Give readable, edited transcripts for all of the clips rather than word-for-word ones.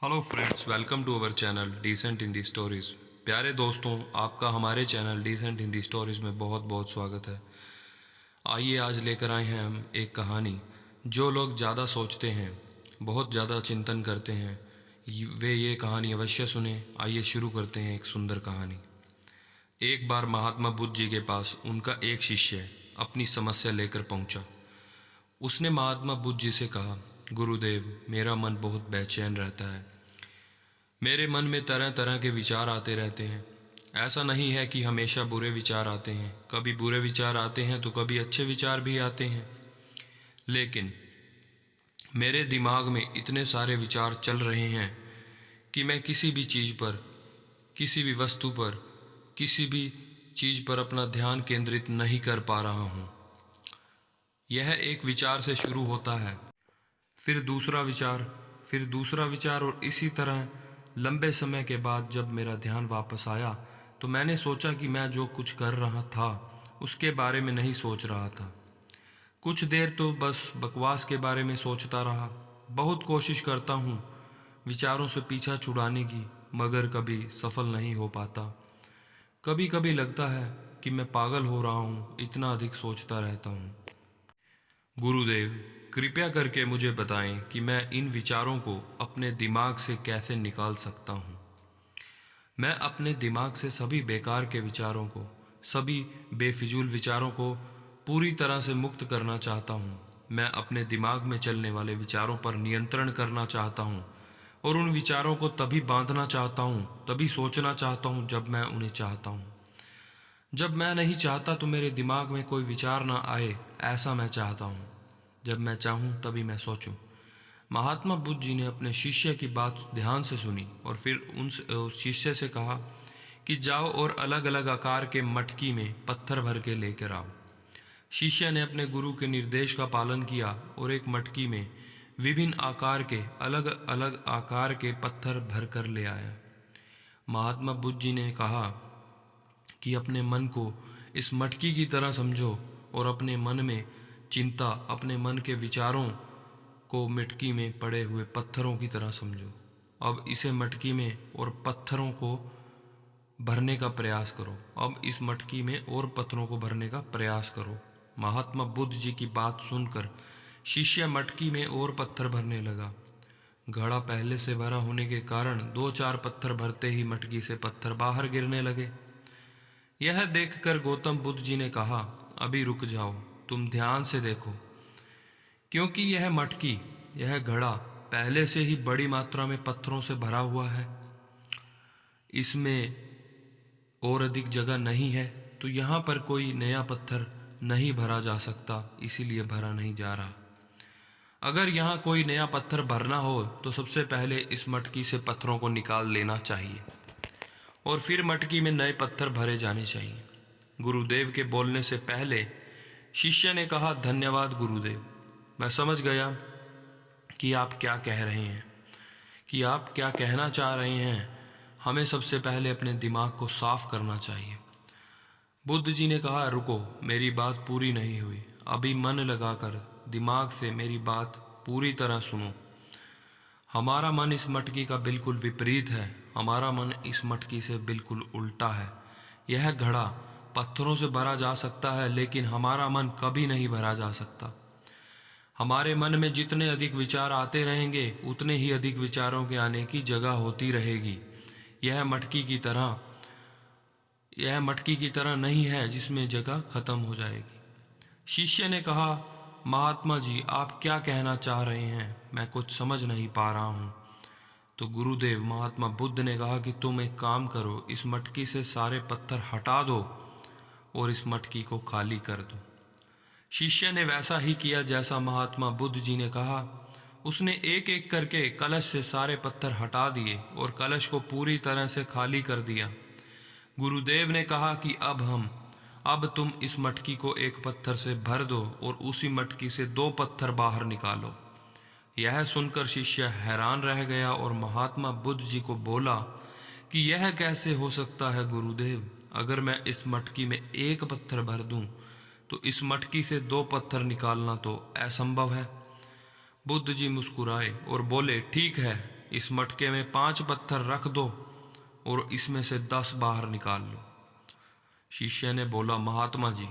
Hello friends, welcome to our channel decent Hindi stories. प्यारे दोस्तों, आपका हमारे चैनल डिसेंट हिंदी स्टोरीज़ में बहुत बहुत स्वागत है। आइए आज लेकर आए हैं हम एक कहानी। जो लोग ज़्यादा सोचते हैं, बहुत ज़्यादा चिंतन करते हैं, वे ये कहानी अवश्य सुने। आइए शुरू करते हैं एक सुंदर कहानी। एक बार महात्मा बुद्ध जी के पास उनका एक शिष्य अपनी समस्या लेकर पहुंचा। उसने महात्मा बुद्ध जी से कहा, गुरुदेव, मेरा मन बहुत बेचैन रहता है। मेरे मन में तरह तरह के विचार आते रहते हैं। ऐसा नहीं है कि हमेशा बुरे विचार आते हैं, कभी बुरे विचार आते हैं तो कभी अच्छे विचार भी आते हैं। लेकिन मेरे दिमाग में इतने सारे विचार चल रहे हैं कि मैं किसी भी चीज़ पर, किसी भी वस्तु पर, किसी भी चीज़ पर अपना ध्यान केंद्रित नहीं कर पा रहा हूँ। यह एक विचार से शुरू होता है, फिर दूसरा विचार, फिर दूसरा विचार, और इसी तरह लंबे समय के बाद जब मेरा ध्यान वापस आया तो मैंने सोचा कि मैं जो कुछ कर रहा था उसके बारे में नहीं सोच रहा था। कुछ देर तो बस बकवास के बारे में सोचता रहा। बहुत कोशिश करता हूँ विचारों से पीछा छुड़ाने की, मगर कभी सफल नहीं हो पाता। कभी कभी लगता है कि मैं पागल हो रहा हूँ, इतना अधिक सोचता रहता हूँ। गुरुदेव, कृपया करके मुझे बताएं कि मैं इन विचारों को अपने दिमाग से कैसे निकाल सकता हूँ। मैं अपने दिमाग से सभी बेकार के विचारों को, सभी बेफिजूल विचारों को पूरी तरह से मुक्त करना चाहता हूँ। मैं अपने दिमाग में चलने वाले विचारों पर नियंत्रण करना चाहता हूँ और उन विचारों को तभी बांधना चाहता हूँ, तभी सोचना चाहता हूँ जब मैं उन्हें चाहता हूँ। जब मैं नहीं चाहता तो मेरे दिमाग में कोई विचार ना आए, ऐसा मैं चाहता हूँ। जब मैं चाहूँ तभी मैं सोचूं। महात्मा बुद्ध जी ने अपने शिष्य की बात ध्यान से सुनी और फिर उस शिष्य से कहा कि जाओ और अलग अलग आकार के मटकी में पत्थर भर के लेकर आओ। शिष्य ने अपने गुरु के निर्देश का पालन किया और एक मटकी में विभिन्न आकार के, अलग अलग आकार के पत्थर भर कर ले आया। महात्मा बुद्ध जी ने कहा कि अपने मन को इस मटकी की तरह समझो और अपने मन में चिंता, अपने मन के विचारों को मटकी में पड़े हुए पत्थरों की तरह समझो। अब इसे मटकी में और पत्थरों को भरने का प्रयास करो। अब इस मटकी में और पत्थरों को भरने का प्रयास करो। महात्मा बुद्ध जी की बात सुनकर शिष्य मटकी में और पत्थर भरने लगा। घड़ा पहले से भरा होने के कारण दो चार पत्थर भरते ही मटकी से पत्थर बाहर गिरने लगे। यह देखकर गौतम बुद्ध जी ने कहा, अभी रुक जाओ, तुम ध्यान से देखो, क्योंकि यह मटकी, यह घड़ा पहले से ही बड़ी मात्रा में पत्थरों से भरा हुआ है। इसमें और अधिक जगह नहीं है, तो यहाँ पर कोई नया पत्थर नहीं भरा जा सकता, इसीलिए भरा नहीं जा रहा। अगर यहाँ कोई नया पत्थर भरना हो तो सबसे पहले इस मटकी से पत्थरों को निकाल लेना चाहिए और फिर मटकी में नए पत्थर भरे जाने चाहिए। गुरुदेव के बोलने से पहले शिष्य ने कहा, धन्यवाद गुरुदेव, मैं समझ गया कि आप क्या कह रहे हैं, कि आप क्या कहना चाह रहे हैं। हमें सबसे पहले अपने दिमाग को साफ करना चाहिए। बुद्ध जी ने कहा, रुको, मेरी बात पूरी नहीं हुई। अभी मन लगाकर दिमाग से मेरी बात पूरी तरह सुनो। हमारा मन इस मटकी का बिल्कुल विपरीत है। हमारा मन इस मटकी से बिल्कुल उल्टा है। यह घड़ा पत्थरों से भरा जा सकता है, लेकिन हमारा मन कभी नहीं भरा जा सकता। हमारे मन में जितने अधिक विचार आते रहेंगे, उतने ही अधिक विचारों के आने की जगह होती रहेगी। यह मटकी की तरह यह मटकी की तरह नहीं है जिसमें जगह खत्म हो जाएगी। शिष्य ने कहा, महात्मा जी, आप क्या कहना चाह रहे हैं? मैं कुछ समझ नहीं पा रहा हूँ। तो गुरुदेव, महात्मा बुद्ध ने कहा कि तुम एक काम करो, इस मटकी से सारे पत्थर हटा दो और इस मटकी को खाली कर दो। शिष्य ने वैसा ही किया जैसा महात्मा बुद्ध जी ने कहा। उसने एक एक करके कलश से सारे पत्थर हटा दिए और कलश को पूरी तरह से खाली कर दिया। गुरुदेव ने कहा कि अब तुम इस मटकी को एक पत्थर से भर दो और उसी मटकी से दो पत्थर बाहर निकालो। यह सुनकर शिष्य हैरान रह गया और महात्मा बुद्ध जी को बोला कि यह कैसे हो सकता है गुरुदेव? अगर मैं इस मटकी में एक पत्थर भर दूं तो इस मटकी से दो पत्थर निकालना तो असंभव है। बुद्ध जी मुस्कुराए और बोले, ठीक है, इस मटके में 5 पत्थर रख दो और इसमें से 10 बाहर निकाल लो। शिष्य ने बोला, महात्मा जी,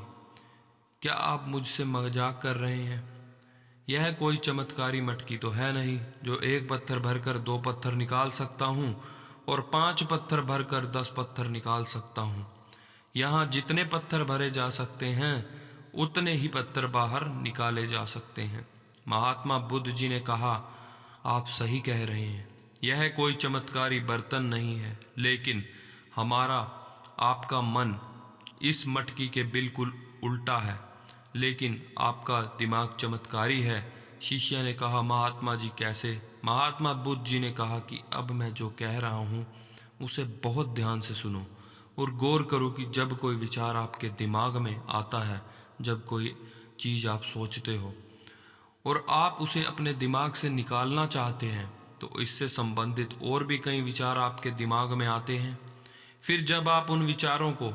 क्या आप मुझसे मजाक कर रहे हैं? यह कोई चमत्कारी मटकी तो है नहीं जो 1 पत्थर भरकर 2 पत्थर निकाल सकता हूँ और 5 पत्थर भरकर 10 पत्थर निकाल सकता हूँ। यहाँ जितने पत्थर भरे जा सकते हैं उतने ही पत्थर बाहर निकाले जा सकते हैं। महात्मा बुद्ध जी ने कहा, आप सही कह रहे हैं, यह कोई चमत्कारी बर्तन नहीं है, लेकिन हमारा आपका मन इस मटकी के बिल्कुल उल्टा है, लेकिन आपका दिमाग चमत्कारी है। शिष्य ने कहा, महात्मा जी कैसे? महात्मा बुद्ध जी ने कहा कि अब मैं जो कह रहा हूँ उसे बहुत ध्यान से सुनो और गौर करो कि जब कोई विचार आपके दिमाग में आता है, जब कोई चीज़ आप सोचते हो और आप उसे अपने दिमाग से निकालना चाहते हैं, तो इससे संबंधित और भी कई विचार आपके दिमाग में आते हैं। फिर जब आप उन विचारों को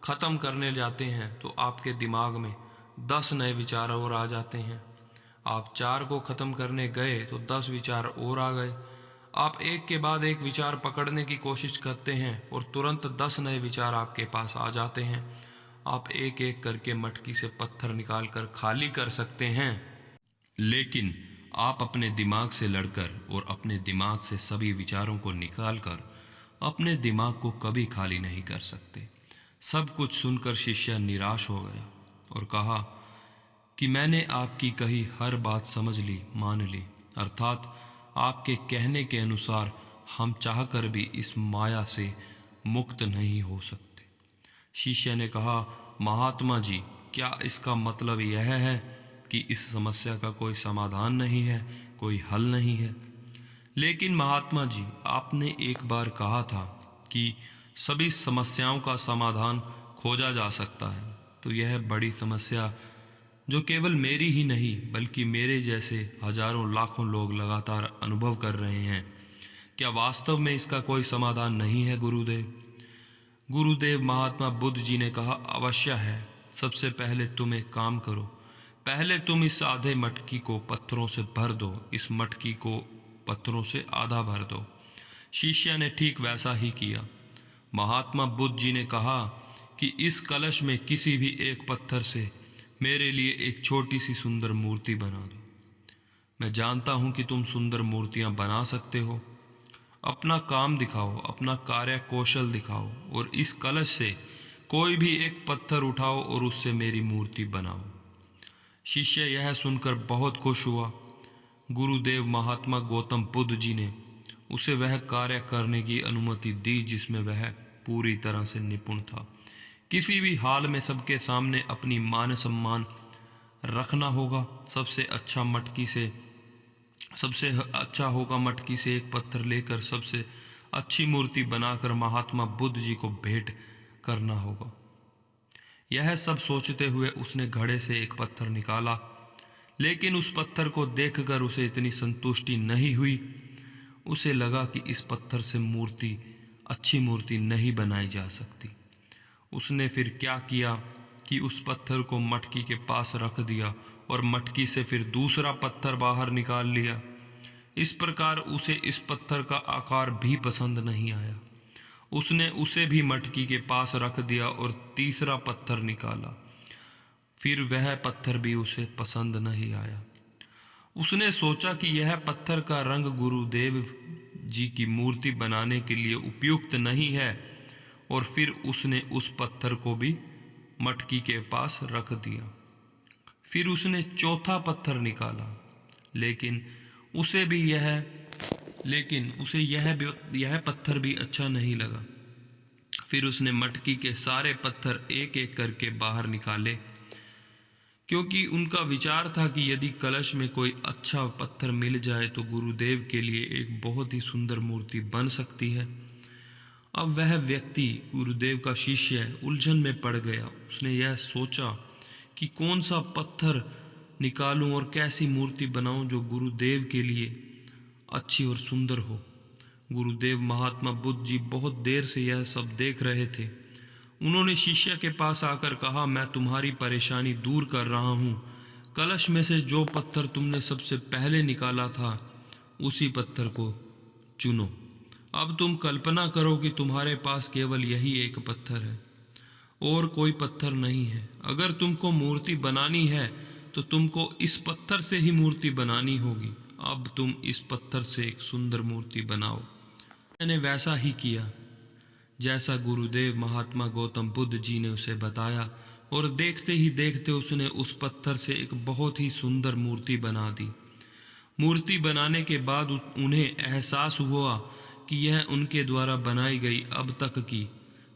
ख़त्म करने जाते हैं तो आपके दिमाग में 10 नए विचार और आ जाते हैं। आप 4 को ख़त्म करने गए तो 10 विचार और आ गए। आप एक के बाद एक विचार पकड़ने की कोशिश करते हैं और तुरंत 10 नए विचार आपके पास आ जाते हैं। आप एक एक करके मटकी से पत्थर निकाल कर खाली कर सकते हैं, लेकिन आप अपने दिमाग से लड़कर और अपने दिमाग से सभी विचारों को निकालकर अपने दिमाग को कभी खाली नहीं कर सकते। सब कुछ सुनकर शिष्य निराश हो गया और कहा कि मैंने आपकी कही हर बात समझ ली, मान ली, अर्थात आपके कहने के अनुसार हम चाहकर भी इस माया से मुक्त नहीं हो सकते। शिष्य ने कहा, महात्मा जी, क्या इसका मतलब यह है कि इस समस्या का कोई समाधान नहीं है, कोई हल नहीं है? लेकिन महात्मा जी, आपने एक बार कहा था कि सभी समस्याओं का समाधान खोजा जा सकता है, तो यह बड़ी समस्या जो केवल मेरी ही नहीं बल्कि मेरे जैसे हजारों लाखों लोग लगातार अनुभव कर रहे हैं, क्या वास्तव में इसका कोई समाधान नहीं है गुरुदेव? गुरुदेव महात्मा बुद्ध जी ने कहा, अवश्य है। सबसे पहले तुम एक काम करो, पहले तुम इस आधे मटकी को पत्थरों से भर दो, इस मटकी को पत्थरों से आधा भर दो। शिष्य ने ठीक वैसा ही किया। महात्मा बुद्ध जी ने कहा कि इस कलश में किसी भी एक पत्थर से मेरे लिए एक छोटी सी सुंदर मूर्ति बना दो। मैं जानता हूँ कि तुम सुंदर मूर्तियाँ बना सकते हो। अपना काम दिखाओ, अपना कार्य कौशल दिखाओ और इस कलश से कोई भी एक पत्थर उठाओ और उससे मेरी मूर्ति बनाओ। शिष्य यह सुनकर बहुत खुश हुआ। गुरुदेव महात्मा गौतम बुद्ध जी ने उसे वह कार्य करने की अनुमति दी जिसमें वह पूरी तरह से निपुण था। किसी भी हाल में सबके सामने अपनी मान सम्मान रखना होगा। सबसे अच्छा होगा मटकी से एक पत्थर लेकर सबसे अच्छी मूर्ति बनाकर महात्मा बुद्ध जी को भेंट करना होगा। यह सब सोचते हुए उसने घड़े से एक पत्थर निकाला, लेकिन उस पत्थर को देखकर उसे इतनी संतुष्टि नहीं हुई। उसे लगा कि इस पत्थर से अच्छी मूर्ति नहीं बनाई जा सकती। उसने फिर क्या किया कि उस पत्थर को मटकी के पास रख दिया और मटकी से फिर दूसरा पत्थर बाहर निकाल लिया। इस प्रकार उसे इस पत्थर का आकार भी पसंद नहीं आया। उसने उसे भी मटकी के पास रख दिया और तीसरा पत्थर निकाला। फिर वह पत्थर भी उसे पसंद नहीं आया। उसने सोचा कि यह पत्थर का रंग गुरुदेव जी की मूर्ति बनाने के लिए उपयुक्त नहीं है और फिर उसने उस पत्थर को भी मटकी के पास रख दिया। फिर उसने चौथा पत्थर निकाला, लेकिन उसे यह पत्थर भी अच्छा नहीं लगा। फिर उसने मटकी के सारे पत्थर एक एक करके बाहर निकाले, क्योंकि उनका विचार था कि यदि कलश में कोई अच्छा पत्थर मिल जाए तो गुरुदेव के लिए एक बहुत ही सुंदर मूर्ति बन सकती है। अब वह व्यक्ति, गुरुदेव का शिष्य, उलझन में पड़ गया। उसने यह सोचा कि कौन सा पत्थर निकालूं और कैसी मूर्ति बनाऊं जो गुरुदेव के लिए अच्छी और सुंदर हो। गुरुदेव महात्मा बुद्ध जी बहुत देर से यह सब देख रहे थे। उन्होंने शिष्य के पास आकर कहा, मैं तुम्हारी परेशानी दूर कर रहा हूँ। कलश में से जो पत्थर तुमने सबसे पहले निकाला था उसी पत्थर को चुनो। अब तुम कल्पना करो कि तुम्हारे पास केवल यही एक पत्थर है और कोई पत्थर नहीं है। अगर तुमको मूर्ति बनानी है तो तुमको इस पत्थर से ही मूर्ति बनानी होगी। अब तुम इस पत्थर से एक सुंदर मूर्ति बनाओ। मैंने वैसा ही किया जैसा गुरुदेव महात्मा गौतम बुद्ध जी ने उसे बताया, और देखते ही देखते उसने उस पत्थर से एक बहुत ही सुंदर मूर्ति बना दी। मूर्ति बनाने के बाद उन्हें एहसास हुआ कि यह उनके द्वारा बनाई गई अब तक की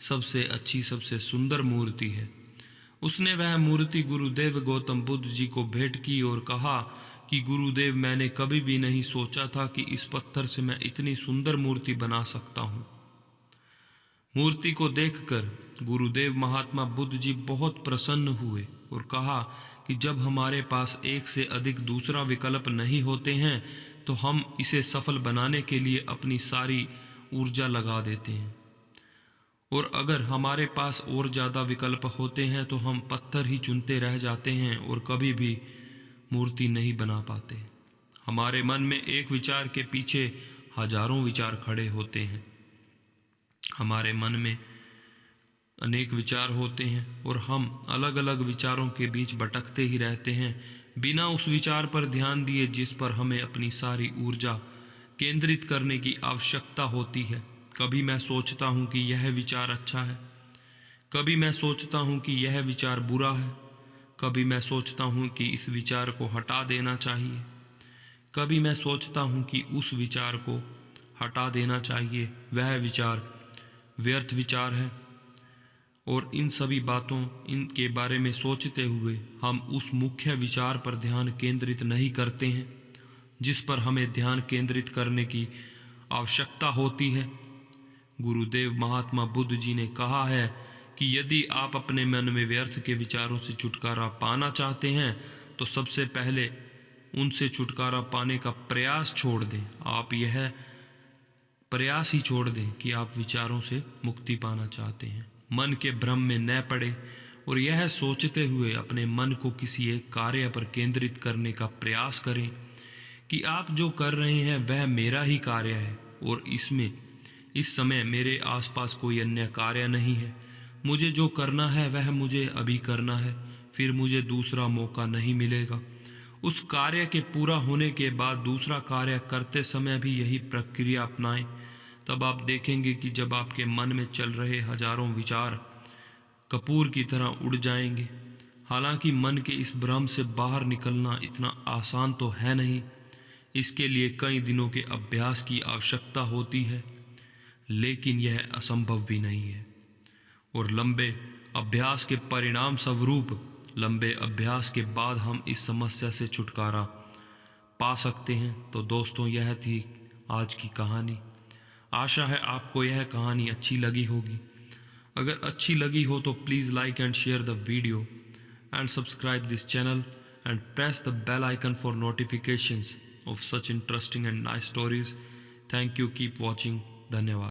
सबसे अच्छी, सबसे सुंदर मूर्ति है। उसने वह मूर्ति गुरुदेव गौतम बुद्ध जी को भेंट की और कहा कि गुरुदेव, मैंने कभी भी नहीं सोचा था कि इस पत्थर से मैं इतनी सुंदर मूर्ति बना सकता हूँ। मूर्ति को देखकर गुरुदेव महात्मा बुद्ध जी बहुत प्रसन्न हुए और कहा कि जब हमारे पास एक से अधिक दूसरा विकल्प नहीं होते हैं तो हम इसे सफल बनाने के लिए अपनी सारी ऊर्जा लगा देते हैं, और अगर हमारे पास और ज़्यादा विकल्प होते हैं तो हम पत्थर ही चुनते रह जाते हैं और कभी भी मूर्ति नहीं बना पाते। हमारे मन में एक विचार के पीछे हजारों विचार खड़े होते हैं। हमारे मन में अनेक विचार होते हैं और हम अलग अलग विचारों के बीच भटकते ही रहते हैं, बिना उस विचार पर ध्यान दिए जिस पर हमें अपनी सारी ऊर्जा केंद्रित करने की आवश्यकता होती है। कभी मैं सोचता हूँ कि यह विचार अच्छा है, कभी मैं सोचता हूँ कि यह विचार बुरा है, कभी मैं सोचता हूँ कि इस विचार को हटा देना चाहिए, कभी मैं सोचता हूँ कि उस विचार को हटा देना चाहिए, वह विचार व्यर्थ विचार है। और इन सभी बातों इनके बारे में सोचते हुए हम उस मुख्य विचार पर ध्यान केंद्रित नहीं करते हैं जिस पर हमें ध्यान केंद्रित करने की आवश्यकता होती है। गुरुदेव महात्मा बुद्ध जी ने कहा है कि यदि आप अपने मन में व्यर्थ के विचारों से छुटकारा पाना चाहते हैं तो सबसे पहले उनसे छुटकारा पाने का प्रयास छोड़ दें। आप यह प्रयास ही छोड़ दें कि आप विचारों से मुक्ति पाना चाहते हैं। मन के भ्रम में न पड़े और यह सोचते हुए अपने मन को किसी एक कार्य पर केंद्रित करने का प्रयास करें कि आप जो कर रहे हैं वह मेरा ही कार्य है और इस समय मेरे आसपास कोई अन्य कार्य नहीं है। मुझे जो करना है वह मुझे अभी करना है, फिर मुझे दूसरा मौका नहीं मिलेगा। उस कार्य के पूरा होने के बाद दूसरा कार्य करते समय भी यही प्रक्रिया अपनाएं। तब आप देखेंगे कि जब आपके मन में चल रहे हजारों विचार कपूर की तरह उड़ जाएंगे। हालांकि मन के इस भ्रम से बाहर निकलना इतना आसान तो है नहीं, इसके लिए कई दिनों के अभ्यास की आवश्यकता होती है, लेकिन यह असंभव भी नहीं है। और लंबे अभ्यास के परिणाम स्वरूप लंबे अभ्यास के बाद हम इस समस्या से छुटकारा पा सकते हैं। तो दोस्तों, यह थी आज की कहानी। आशा है आपको यह कहानी अच्छी लगी होगी। अगर अच्छी लगी हो तो please like and share the video and subscribe this channel and press the bell icon for notifications of such interesting and nice stories. Thank you. Keep watching. धन्यवाद।